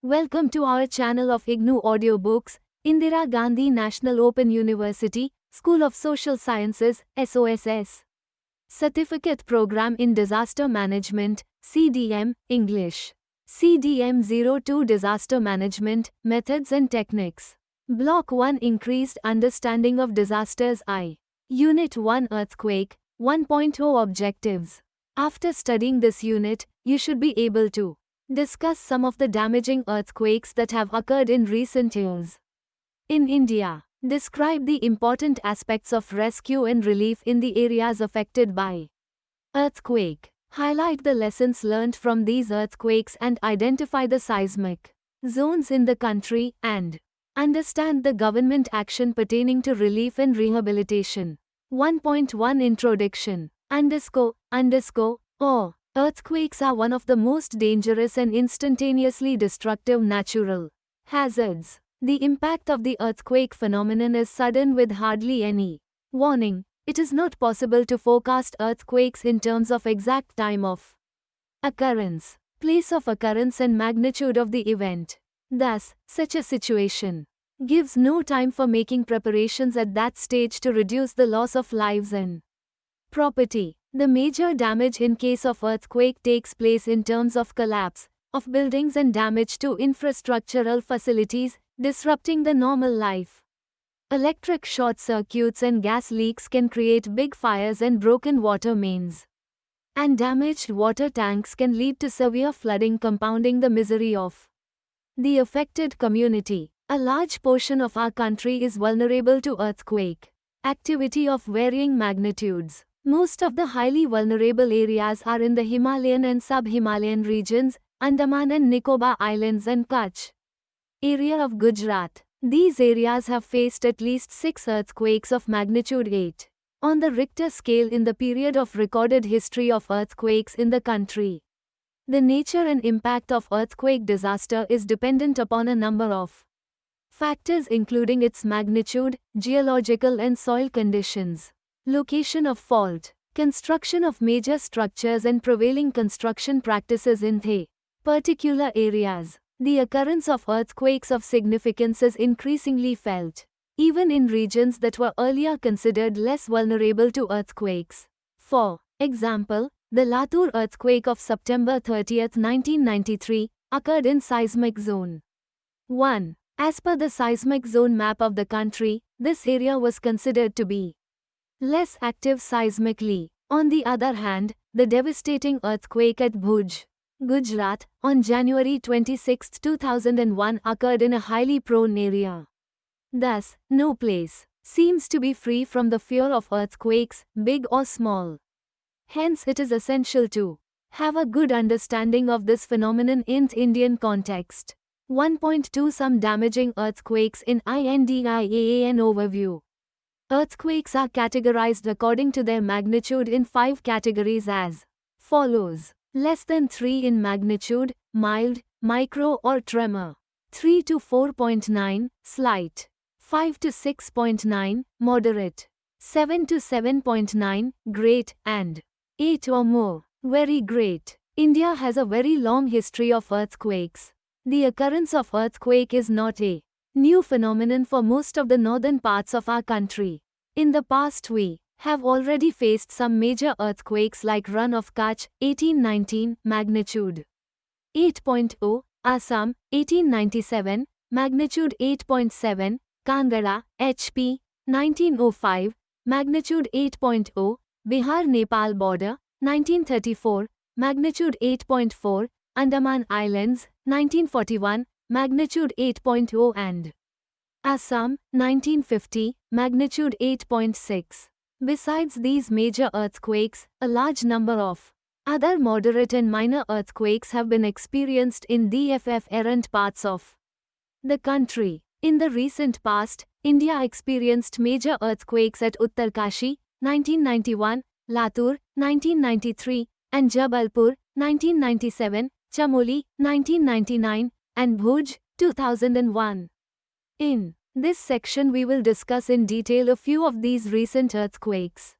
Welcome to our channel of IGNOU Audiobooks, Indira Gandhi National Open University, School of Social Sciences, SOSS. Certificate Program in Disaster Management, CDM, English. CDM 02 Disaster Management, Methods and Techniques. Block 1 Increased Understanding of Disasters I. Unit 1 Earthquake, 1.0 Objectives. After studying this unit, you should be able to discuss some of the damaging earthquakes that have occurred in recent years. In India, describe the important aspects of rescue and relief in the areas affected by earthquake. Highlight the lessons learned from these earthquakes and identify the seismic zones in the country and understand the government action pertaining to relief and rehabilitation. 1.1 Introduction. Earthquakes are one of the most dangerous and instantaneously destructive natural hazards. The impact of the earthquake phenomenon is sudden with hardly any warning. It is not possible to forecast earthquakes in terms of exact time of occurrence, place of occurrence and magnitude of the event. Thus, such a situation gives no time for making preparations at that stage to reduce the loss of lives and property. The major damage in case of earthquake takes place in terms of collapse of buildings and damage to infrastructural facilities, disrupting the normal life. Electric short circuits and gas leaks can create big fires, and broken water mains and damaged water tanks can lead to severe flooding, compounding the misery of the affected community. A large portion of our country is vulnerable to earthquake activity of varying magnitudes. Most of the highly vulnerable areas are in the Himalayan and sub-Himalayan regions, Andaman and Nicobar Islands and Kutch area of Gujarat. These areas have faced at least 6 earthquakes of magnitude 8 on the Richter scale in the period of recorded history of earthquakes in the country. The nature and impact of earthquake disaster is dependent upon a number of factors, including its magnitude, geological and soil conditions, location of fault, construction of major structures and prevailing construction practices in the particular areas. The occurrence of earthquakes of significance is increasingly felt, even in regions that were earlier considered less vulnerable to earthquakes. For example, the Latur earthquake of September 30, 1993, occurred in seismic zone 1. As per the seismic zone map of the country, this area was considered to be less active seismically. On the other hand, the devastating earthquake at Bhuj, Gujarat, on January 26, 2001 occurred in a highly prone area. Thus, no place seems to be free from the fear of earthquakes, big or small. Hence, it is essential to have a good understanding of this phenomenon in Indian context. 1.2 Some damaging earthquakes in INDIA. An overview. Earthquakes are categorized according to their magnitude in 5 categories as follows: less than 3 in magnitude, mild, micro or tremor; 3 to 4.9, slight; 5 to 6.9, moderate; 7 to 7.9, great; and 8 or more, very great. India has a very long history of earthquakes. The occurrence of earthquake is not a new phenomenon for most of the northern parts of our country. In the past we have already faced some major earthquakes like Run of Kutch, 1819, magnitude 8.0, Assam, 1897, magnitude 8.7, Kangara, HP, 1905, magnitude 8.0, Bihar-Nepal border, 1934, magnitude 8.4, Andaman Islands, 1941, magnitude 8.0 and Assam, 1950, magnitude 8.6. Besides these major earthquakes, a large number of other moderate and minor earthquakes have been experienced in errant parts of the country. In the recent past, India experienced major earthquakes at Uttarkashi, 1991, Latur, 1993, and Jabalpur, 1997, Chamoli, 1999, and Bhuj, 2001. In this section we will discuss in detail a few of these recent earthquakes.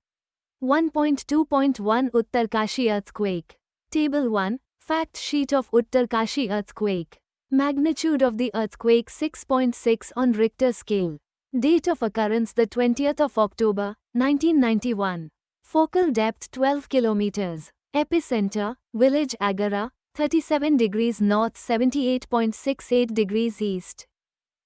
1.2.1 Uttarkashi earthquake. Table 1, Fact sheet of Uttarkashi earthquake. Magnitude of the earthquake 6.6 on Richter scale. Date of occurrence the 20th of October, 1991. Focal depth 12 kilometers. Epicenter, village Agara, 37 degrees north 78.68 degrees east.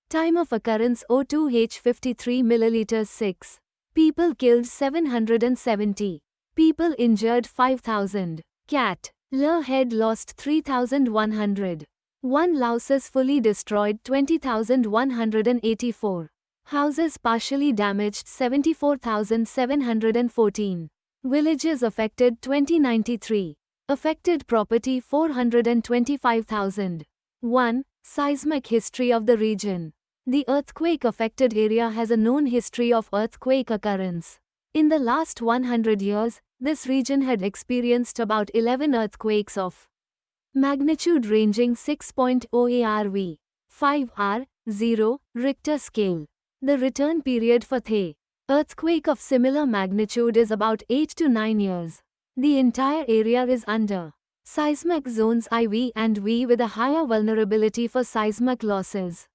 Time of occurrence 02H 53 milliliters 6. People killed 770. People injured 5,000. Cat. Lur head lost 3,100. 1 louses fully destroyed 20,184. Houses partially damaged 74,714. Villages affected 2093. Affected property 425,000. 1. Seismic history of the region. The earthquake-affected area has a known history of earthquake occurrence. In the last 100 years, this region had experienced about 11 earthquakes of magnitude ranging 6.0 ARV, 5R, 0, Richter scale. The return period for the earthquake of similar magnitude is about 8 to 9 years. The entire area is under seismic zones IV and V with a higher vulnerability for seismic losses.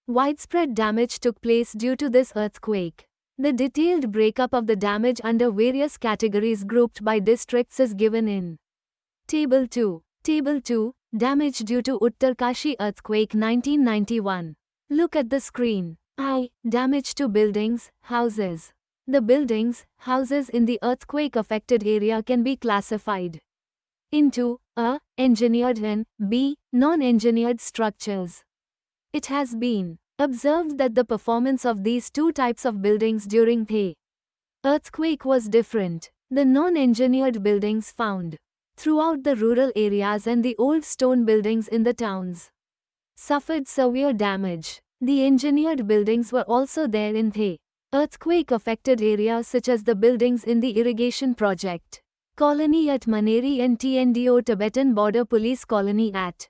Widespread damage took place due to this earthquake. The detailed breakup of the damage under various categories grouped by districts is given in Table 2. Table 2, damage due to Uttarkashi earthquake 1991. Look at the screen. I. Damage to buildings, houses. The buildings, houses in the earthquake-affected area can be classified into A. Engineered and B. Non-engineered structures. It has been observed that the performance of these two types of buildings during the earthquake was different. The non-engineered buildings found throughout the rural areas and the old stone buildings in the towns suffered severe damage. The engineered buildings were also there in the earthquake-affected areas such as the buildings in the irrigation project colony at Maneri and TNDO Tibetan Border Police Colony at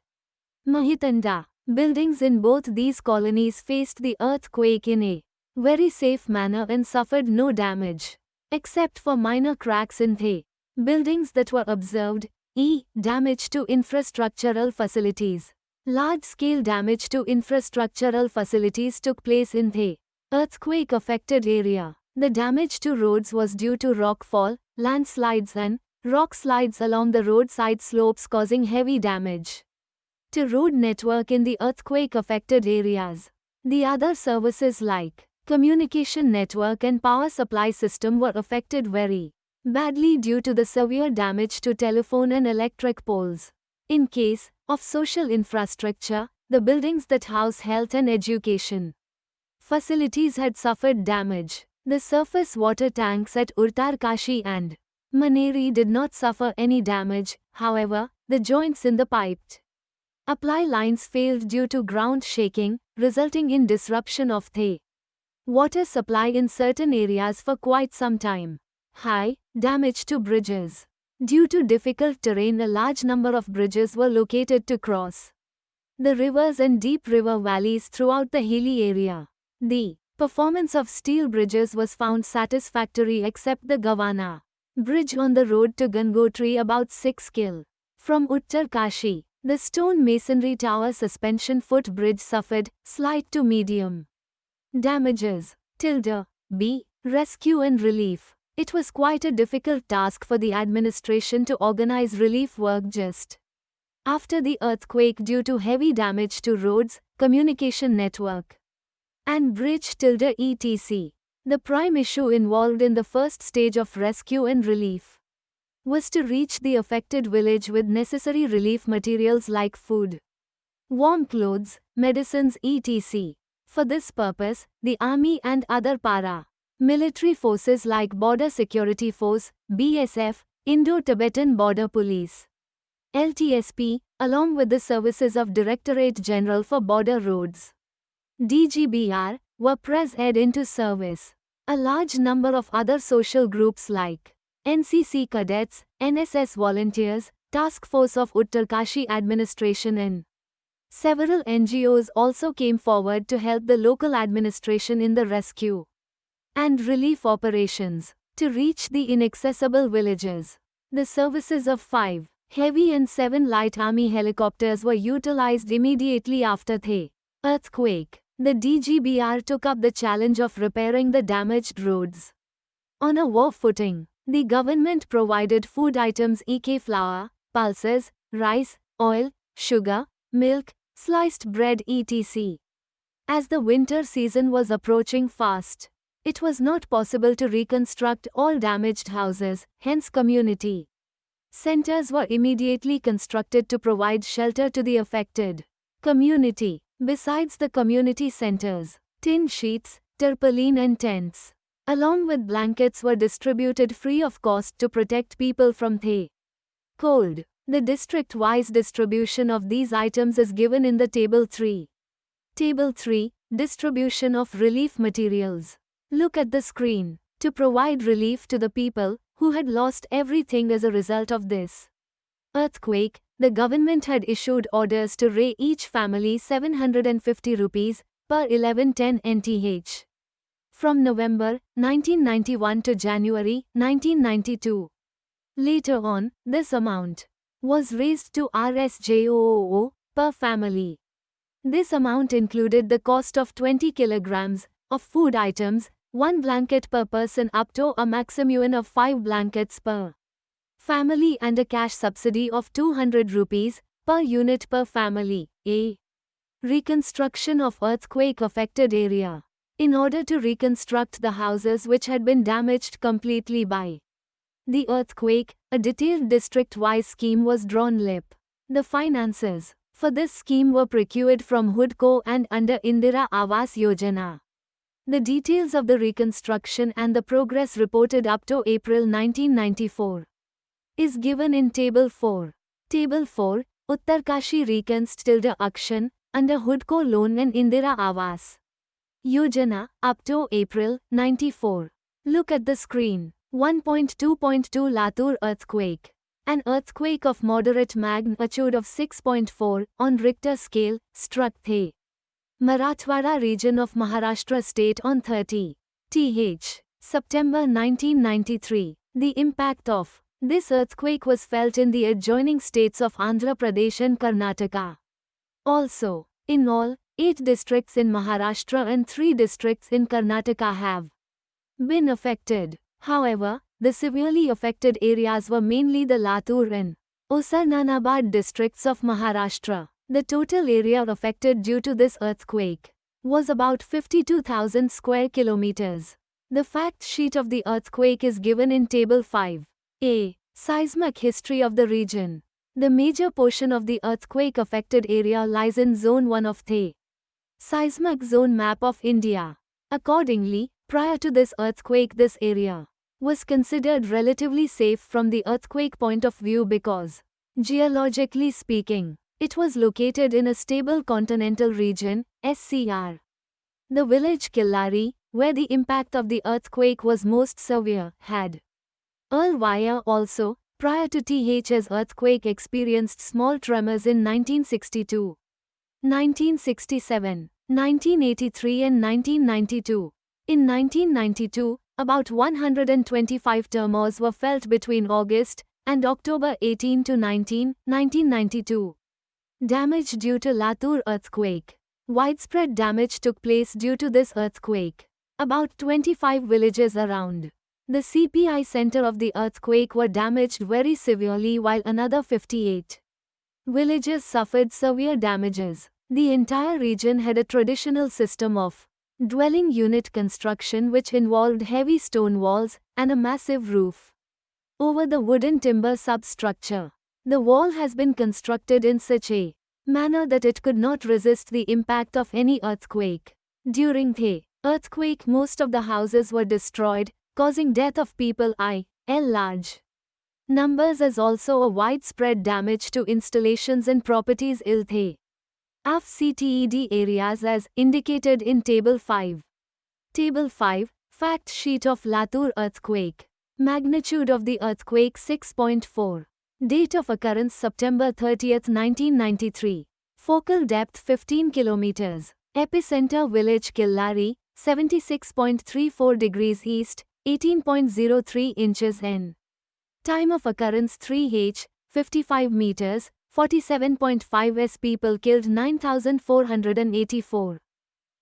Mahitanda. Buildings in both these colonies faced the earthquake in a very safe manner and suffered no damage, except for minor cracks in the buildings that were observed. E. Damage to infrastructural facilities. Large-scale damage to infrastructural facilities took place in the earthquake-affected area. The damage to roads was due to rockfall, landslides and rock slides along the roadside slopes causing heavy damage to road network in the earthquake-affected areas. The other services like communication network and power supply system were affected very badly due to the severe damage to telephone and electric poles. In case of social infrastructure, the buildings that house health and education facilities had suffered damage. The surface water tanks at Uttarkashi and Maneri did not suffer any damage. However, the joints in the piped apply lines failed due to ground shaking, resulting in disruption of the water supply in certain areas for quite some time. High damage to bridges. Due to difficult terrain, a large number of bridges were located to cross the rivers and deep river valleys throughout the hilly area. The performance of steel bridges was found satisfactory except the Gawana bridge on the road to Gangotri about 6 km from Uttarkashi. The stone masonry tower suspension foot bridge suffered slight to medium damages. B. Rescue and relief. It was quite a difficult task for the administration to organize relief work just after the earthquake due to heavy damage to roads, communication network, and bridge. etc. The prime issue involved in the first stage of rescue and relief was to reach the affected village with necessary relief materials like food, warm clothes, medicines etc. For this purpose, the army and other military forces like Border Security Force, BSF, Indo-Tibetan Border Police, LTSP, along with the services of Directorate General for Border Roads, DGBR, were pressed into service. A large number of other social groups like NCC cadets, NSS volunteers, Task Force of Uttarkashi administration and several NGOs also came forward to help the local administration in the rescue and relief operations to reach the inaccessible villages. The services of 5. Heavy and 7 light army helicopters were utilized immediately after the earthquake. The DGBR took up the challenge of repairing the damaged roads. On a war footing, the government provided food items e.g. flour, pulses, rice, oil, sugar, milk, sliced bread etc. As the winter season was approaching fast, it was not possible to reconstruct all damaged houses, hence community centers were immediately constructed to provide shelter to the affected community. Besides the community centers, tin sheets, tarpaulin and tents, along with blankets were distributed free of cost to protect people from the cold. The district-wise distribution of these items is given in the Table 3. Table 3, Distribution of Relief Materials. Look at the screen. To provide relief to the people who had lost everything as a result of this earthquake, the government had issued orders to pay each family 750 rupees per 1110 NTH. From November 1991 to January 1992. Later on, this amount was raised to Rs per family. This amount included the cost of 20 kilograms of food items, 1 blanket per person up to a maximum of 5 blankets per family and a cash subsidy of 200 rupees per unit per family. A. Reconstruction of earthquake-affected area. In order to reconstruct the houses which had been damaged completely by the earthquake, a detailed district-wise scheme was drawn up. The finances for this scheme were procured from HUDCO and under Indira Awas Yojana. The details of the reconstruction and the progress reported up to April 1994 is given in Table 4. Table 4, Uttarkashi Reconstruction under HUDCO loan and Indira Awas Yojana up to April 94. Look at the screen. 1.2.2 Latur earthquake. An earthquake of moderate magnitude of 6.4 on Richter scale struck the Marathwada region of Maharashtra state on 30th September 1993. The impact of this earthquake was felt in the adjoining states of Andhra Pradesh and Karnataka. Also, in all, 8 districts in Maharashtra and 3 districts in Karnataka have been affected. However, the severely affected areas were mainly the Latur and Osmanabad districts of Maharashtra. The total area affected due to this earthquake was about 52,000 square kilometers. The fact sheet of the earthquake is given in Table 5. A. Seismic history of the region. The major portion of the earthquake-affected area lies in Zone 1 of the Seismic Zone Map of India. Accordingly, prior to this earthquake, this area was considered relatively safe from the earthquake point of view because, geologically speaking, it was located in a stable continental region, SCR. The village Killari, where the impact of the earthquake was most severe, had earlier also, prior to TH's earthquake, experienced small tremors in 1962, 1967, 1983 and 1992. In 1992, about 125 tremors were felt between August and October 18 to 19, 1992. Damage due to Latur earthquake. Widespread damage took place due to this earthquake. About 25 villages around the CPI center of the earthquake were damaged very severely, while another 58 villages suffered severe damages. The entire region had a traditional system of dwelling unit construction which involved heavy stone walls and a massive roof over the wooden timber substructure. The wall has been constructed in such a manner that it could not resist the impact of any earthquake. During the earthquake, most of the houses were destroyed, causing death of people in large numbers, as also a widespread damage to installations and properties in the AFCTED areas as indicated in Table 5. Table 5, Fact Sheet of Latur Earthquake. Magnitude of the earthquake 6.4. Date of occurrence September 30, 1993. Focal depth 15 kilometers. Epicenter village Killari, 76.34 degrees east, 18.03 inches N. Time of occurrence 3h, 55 meters, 47.5 s. People killed 9,484.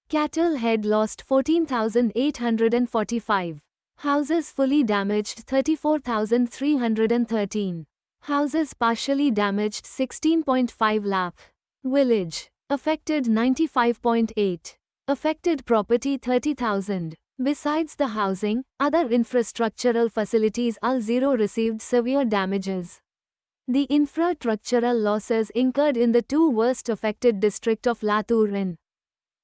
Cattle head lost 14,845. Houses fully damaged 34,313. Houses partially damaged 16.5 lakh. Village affected 95.8. Affected property 30,000. Besides the housing, other infrastructural facilities Al-Zero received severe damages. The infrastructural losses incurred in the two worst affected districts of Latur and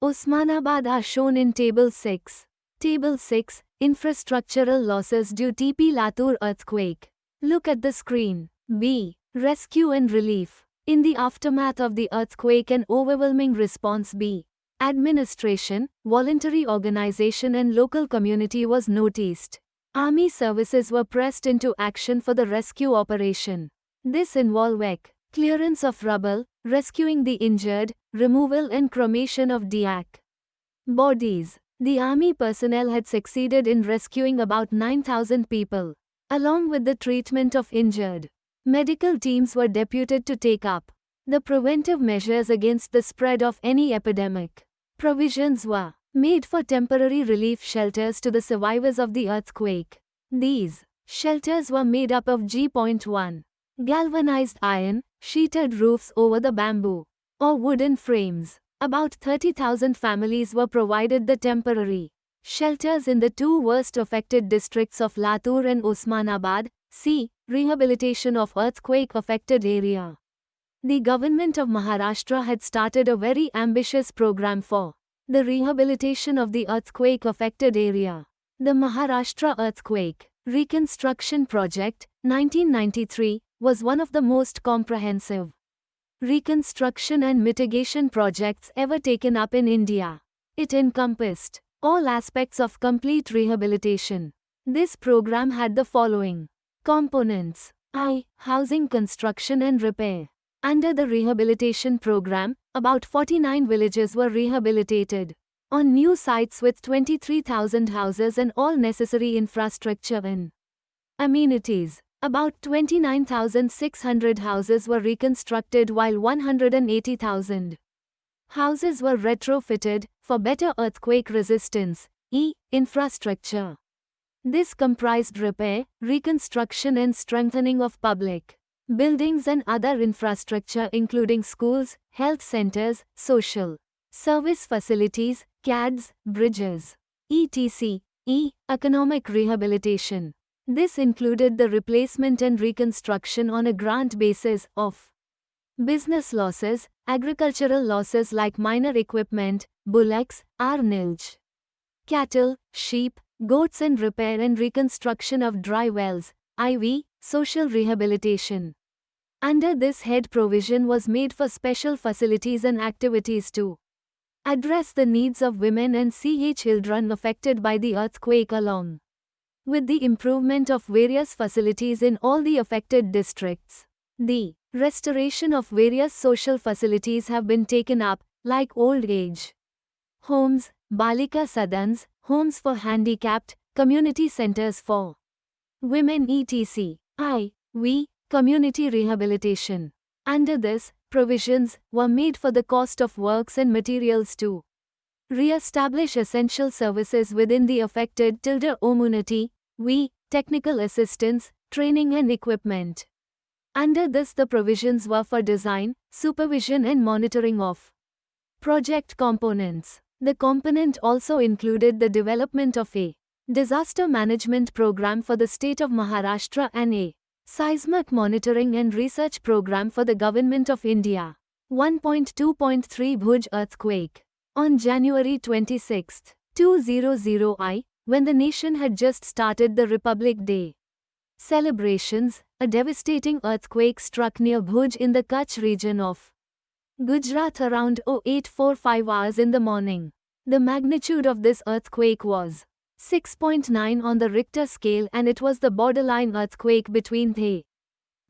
Osmanabad are shown in Table 6. Table 6, Infrastructural losses due to TP Latur earthquake. Look at the screen. B. Rescue and relief. In the aftermath of the earthquake, an overwhelming response B. Administration, voluntary organization and local community was noticed. Army services were pressed into action for the rescue operation. This involved clearance of rubble, rescuing the injured, removal and cremation of dead bodies. The army personnel had succeeded in rescuing about 9,000 people. Along with the treatment of injured, medical teams were deputed to take up the preventive measures against the spread of any epidemic. Provisions were made for temporary relief shelters to the survivors of the earthquake. These shelters were made up of G.1 galvanized iron, sheeted roofs over the bamboo or wooden frames. About 30,000 families were provided the temporary shelters in the two worst affected districts of Latur and Osmanabad. C. Rehabilitation of earthquake-affected area. The government of Maharashtra had started a very ambitious program for the rehabilitation of the earthquake-affected area. The Maharashtra Earthquake Reconstruction Project, 1993, was one of the most comprehensive reconstruction and mitigation projects ever taken up in India. It encompassed all aspects of complete rehabilitation. This program had the following components. I. Housing construction and repair. Under the rehabilitation program, about 49 villages were rehabilitated on new sites with 23,000 houses and all necessary infrastructure and amenities. About 29,600 houses were reconstructed while 180,000 houses were retrofitted for better earthquake resistance. E. Infrastructure. This comprised repair, reconstruction and strengthening of public buildings and other infrastructure including schools, health centers, social service facilities, CADs, bridges, etc. E. Economic rehabilitation. This included the replacement and reconstruction on a grant basis of business losses, agricultural losses like minor equipment, bullocks, nilge, cattle, sheep, goats and repair and reconstruction of dry wells, IV, social rehabilitation. Under this head provision was made for special facilities and activities to address the needs of women and children affected by the earthquake along with the improvement of various facilities in all the affected districts. The restoration of various social facilities have been taken up, like old age homes, Balika Sadans, homes for handicapped, community centers for women etc. I.V. Community rehabilitation. Under this, provisions were made for the cost of works and materials to re-establish essential services within the affected community. V. Technical assistance, training and equipment. Under this the provisions were for design, supervision and monitoring of project components. The component also included the development of a disaster management program for the state of Maharashtra and a seismic monitoring and research program for the Government of India. 1.2.3 Bhuj earthquake. On January 26, 2000 when the nation had just started the Republic Day celebrations, a devastating earthquake struck near Bhuj in the Kutch region of Gujarat around 0845 hours in the morning. The magnitude of this earthquake was 6.9 on the Richter scale and it was the borderline earthquake between the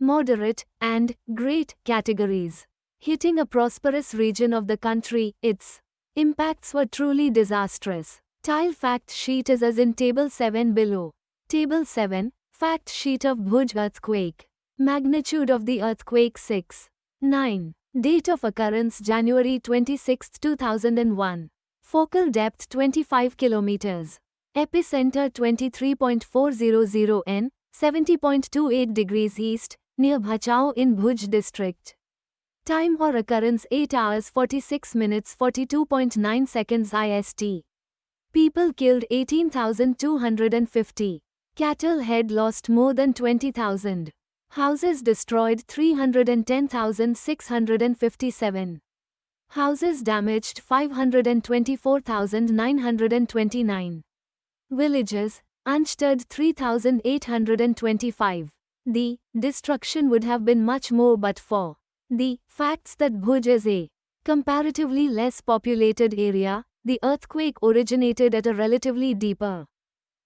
moderate and great categories. Hitting a prosperous region of the country, its impacts were truly disastrous. Tile fact sheet is as in Table 7 below. Table 7, Fact sheet of Bhuj earthquake. Magnitude of the earthquake 6.9. Date of occurrence January 26, 2001. Focal depth 25 kilometers. Epicenter 23.400 n, 70.28 degrees east, near Bhachao in Bhuj district. Time or occurrence 8 hours 46 minutes 42.9 seconds IST. People killed 18,250. Cattle head lost more than 20,000. Houses destroyed 310,657. Houses damaged 524,929. Villages, unstirred 3,825. The destruction would have been much more but for the facts that Bhuj is a comparatively less populated area. The earthquake originated at a relatively deeper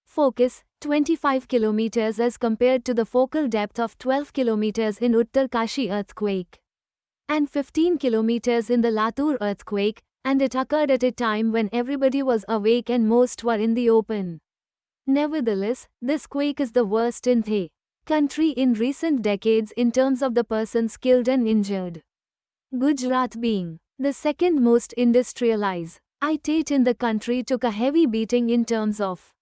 focus, 25 kilometers as compared to the focal depth of 12 kilometers in Uttarkashi earthquake and 15 kilometers in the Latur earthquake, and it occurred at a time when everybody was awake and most were in the open. Nevertheless, this quake is the worst in the country in recent decades in terms of the persons killed and injured. Gujarat, being the second most industrialized state in the country, took a heavy beating in terms of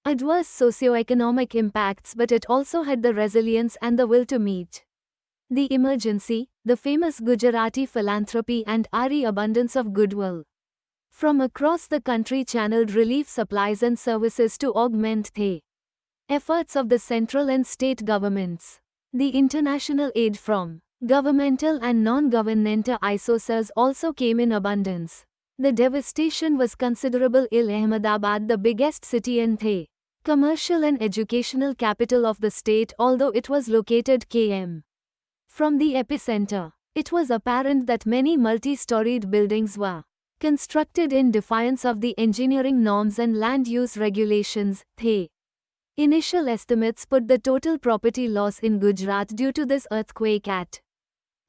adverse socio-economic impacts, but it also had the resilience and the will to meet the emergency, the famous Gujarati philanthropy and airy abundance of goodwill. From across the country channeled relief supplies and services to augment the efforts of the central and state governments. The international aid from governmental and non-governmental sources also came in abundance. The devastation was considerable. Ahmedabad, the biggest city and the commercial and educational capital of the state, although it was located km from the epicenter, it was apparent that many multi-storied buildings were constructed in defiance of the engineering norms and land use regulations. The initial estimates put the total property loss in Gujarat due to this earthquake at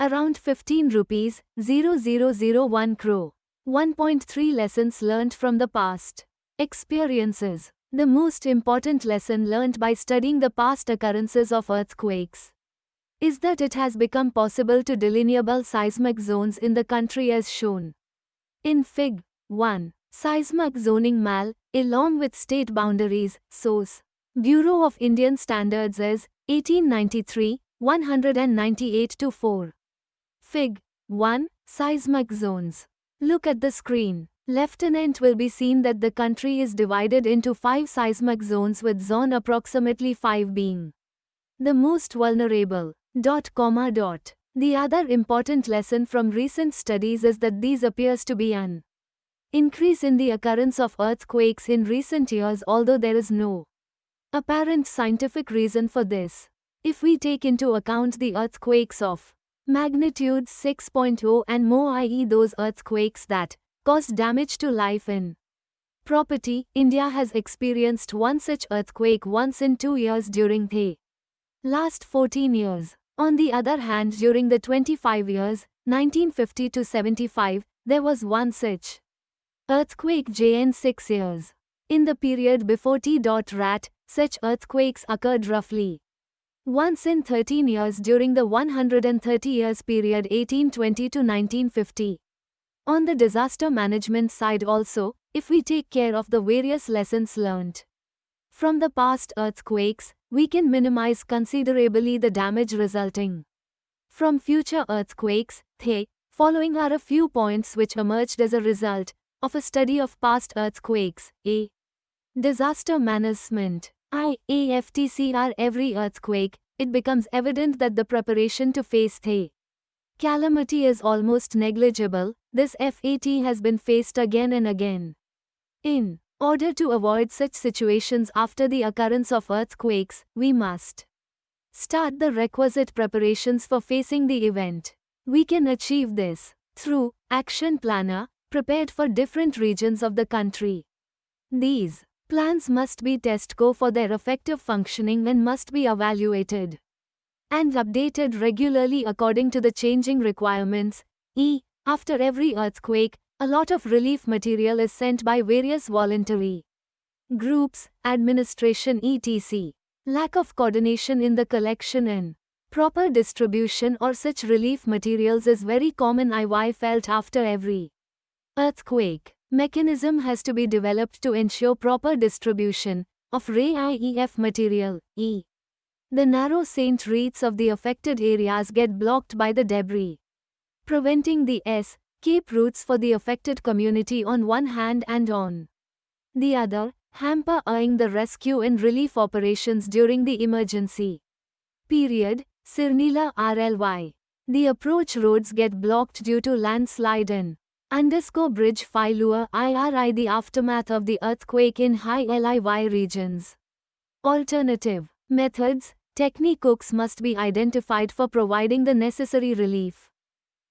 around 15 rupees 0001 crore. 1.3 Lessons learned from the past experiences. The most important lesson learned by studying the past occurrences of earthquakes is that it has become possible to delineable seismic zones in the country as shown in Fig. 1. Seismic zoning MAL, along with state boundaries. Source: Bureau of Indian Standards as 1893, 198-4. Fig. 1. Seismic zones. Look at the screen. Lieutenant will be seen that the country is divided into 5 seismic zones, with zone approximately 5 being the most vulnerable. The other important lesson from recent studies is that these appears to be an increase in the occurrence of earthquakes in recent years, although there is no apparent scientific reason for this. If we take into account the earthquakes of magnitude 6.0 and more, i.e. those earthquakes that caused damage to life and property, India has experienced one such earthquake once in 2 years during the last 14 years. On the other hand, during the 25 years, 1950 to 75, there was one such earthquake in 6 years. In the period before T.Rat, such earthquakes occurred roughly once in 13 years during the 130 years period 1820 to 1950. On the disaster management side also, if we take care of the various lessons learnt from the past earthquakes, we can minimize considerably the damage resulting from future earthquakes. The following are a few points which emerged as a result of a study of past earthquakes. A. Disaster management. AFTCR. Every earthquake, it becomes evident that the preparation to face the calamity is almost negligible. This FAT has been faced again and again. In order to avoid such situations after the occurrence of earthquakes, we must start the requisite preparations for facing the event. We can achieve this through action planner prepared for different regions of the country. These plans must be test-go for their effective functioning and must be evaluated and updated regularly according to the changing requirements. After every earthquake, a lot of relief material is sent by various voluntary groups, administration etc. Lack of coordination in the collection and Proper distribution or such relief materials is very common. I felt after every earthquake. Mechanism has to be developed to ensure proper distribution of RAIEF material, E. The narrow saint reeds of the affected areas get blocked by the debris, preventing the escape routes for the affected community on one hand and on the other, hampering the rescue and relief operations during the emergency period. Sirnila RLY. The approach roads get blocked due to landslide and bridge failure IRI. The aftermath of the earthquake in high LIY regions. Alternative methods, techniques must be identified for providing the necessary relief.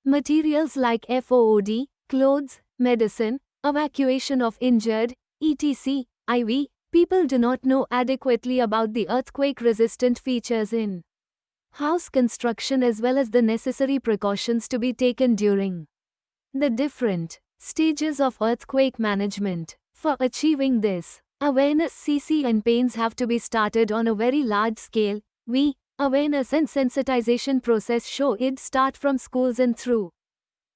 Materials like FOOD, clothes, medicine, evacuation of injured, etc. IV. People do not know adequately about the earthquake-resistant features in house construction as well as the necessary precautions to be taken during the different stages of earthquake management. For achieving this, awareness campaigns have to be started on a very large scale. Awareness and sensitization process should start from schools and through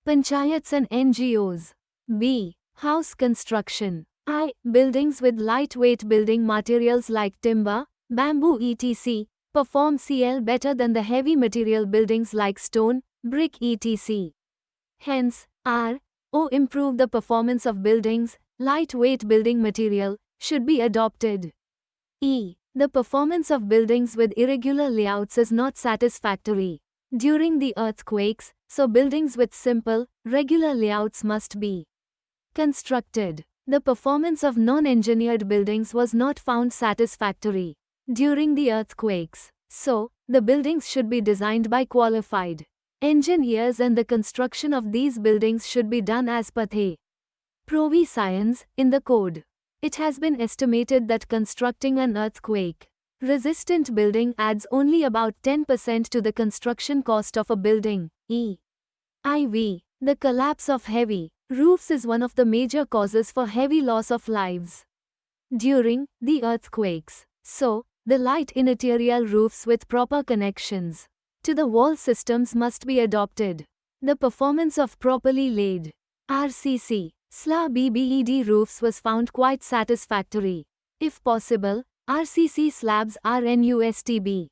panchayats and NGOs. B. House construction. I. Buildings with lightweight building materials like timber, bamboo etc. perform CL better than the heavy material buildings like stone, brick etc. Hence, improve the performance of buildings. Lightweight building material should be adopted. E. The performance of buildings with irregular layouts is not satisfactory during the earthquakes, so buildings with simple, regular layouts must be constructed. The performance of non-engineered buildings was not found satisfactory during the earthquakes, so the buildings should be designed by qualified engineers and the construction of these buildings should be done as per the provisions in the code. It has been estimated that constructing an earthquake-resistant building adds only about 10% to the construction cost of a building. IV. The collapse of heavy roofs is one of the major causes for heavy loss of lives during the earthquakes. So, the light interior roofs with proper connections to the wall systems must be adopted. The performance of properly laid RCC slab BBED roofs was found quite satisfactory. If possible, RCC slabs RNUSTB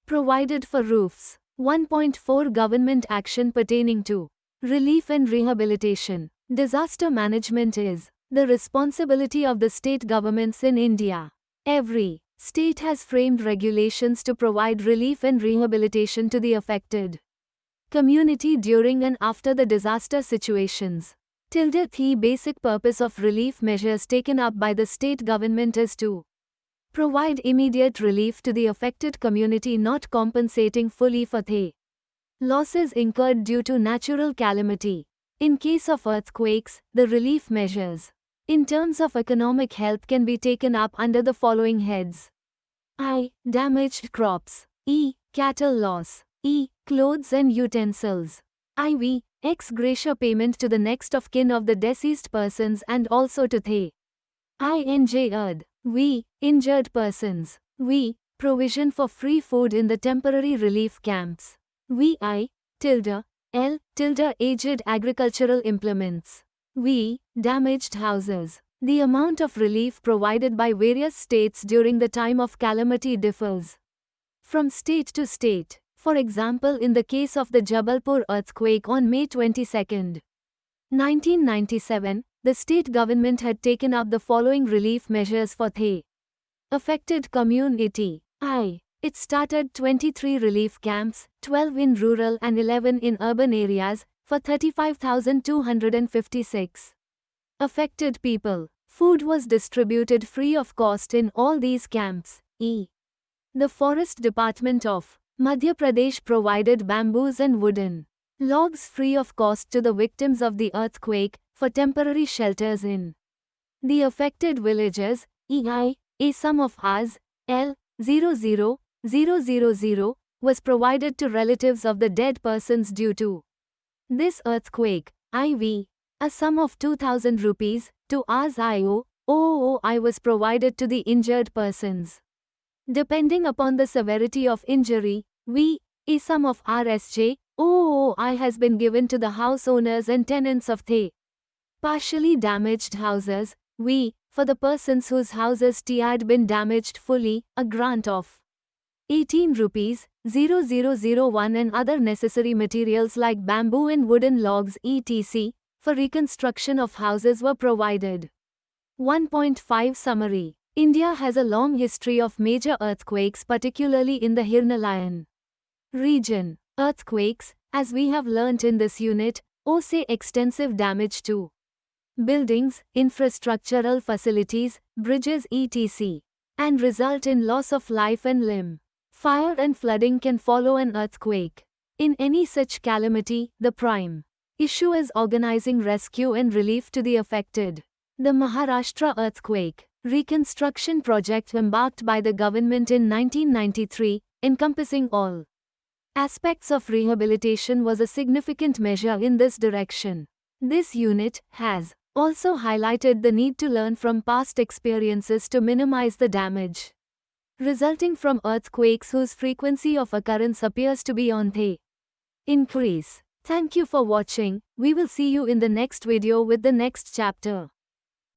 provided for roofs. 1.4 Government action pertaining to relief and rehabilitation. Disaster management is the responsibility of the state governments in India. Every state has framed regulations to provide relief and rehabilitation to the affected community during and after the disaster situations. The basic purpose of relief measures taken up by the state government is to provide immediate relief to the affected community, not compensating fully for the losses incurred due to natural calamity. In case of earthquakes, the relief measures in terms of economic help can be taken up under the following heads. I. Damaged crops. E. Cattle loss. E. Clothes and utensils. IV. Ex gratia payment to the next of kin of the deceased persons and also to the injured. V. Injured persons. V. Provision for free food in the temporary relief camps. VI. L. Aged agricultural implements. V. Damaged houses. The amount of relief provided by various states during the time of calamity differs from state to state. For example, in the case of the Jabalpur earthquake on May 22, 1997, the state government had taken up the following relief measures for the affected community. I. It started 23 relief camps, 12 in rural and 11 in urban areas, for 35,256 affected people. Food was distributed free of cost in all these camps. E. The Forest Department of Madhya Pradesh provided bamboos and wooden logs free of cost to the victims of the earthquake for temporary shelters in the affected villages. A sum of Rs. L. 00000 was provided to relatives of the dead persons due to this earthquake. IV. A sum of 2,000 rupees to Rs. I was provided to the injured persons. Depending upon the severity of injury, A sum of RSJ,000 has been given to the house owners and tenants of the partially damaged houses, for the persons whose houses had been damaged fully, a grant of 18 rupees, 0001 and other necessary materials like bamboo and wooden logs etc. for reconstruction of houses were provided. 1.5 Summary. India has a long history of major earthquakes, particularly in the Himalayan region. Earthquakes, as we have learnt in this unit, cause extensive damage to buildings, infrastructural facilities, bridges etc. and result in loss of life and limb. Fire and flooding can follow an earthquake. In any such calamity, the prime issue is organizing rescue and relief to the affected. The Maharashtra Earthquake Reconstruction Project embarked by the government in 1993, encompassing all aspects of rehabilitation, was a significant measure in this direction. This unit has also highlighted the need to learn from past experiences to minimize the damage resulting from earthquakes whose frequency of occurrence appears to be on the increase. Thank you for watching. We will see you in the next video with the next chapter.